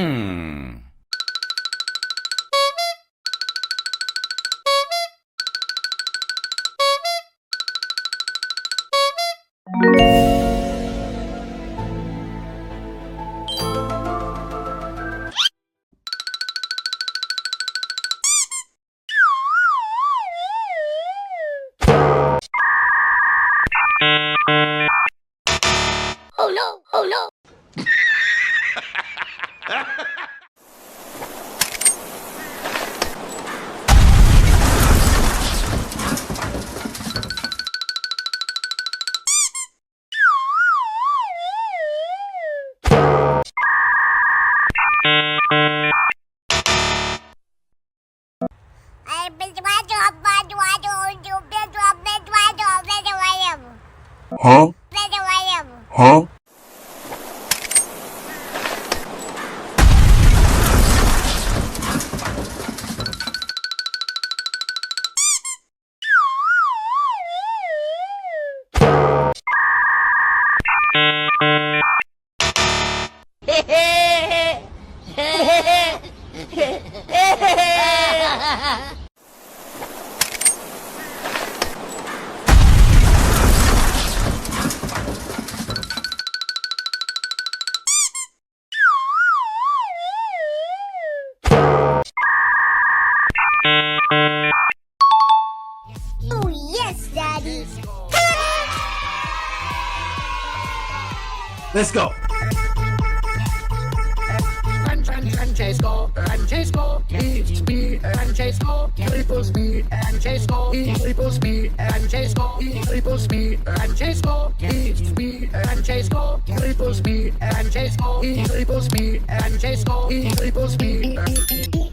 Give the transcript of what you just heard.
Oh no! Oh no! Huh? Huh? Oh yes, Daddy! Let's go. Francesco, Francesco, speed, Francesco, triple speed, Francesco, triple speed, Francesco, triple speed, Francesco, speed, Francesco, triple speed, Francesco, triple speed, Francesco, triple speed.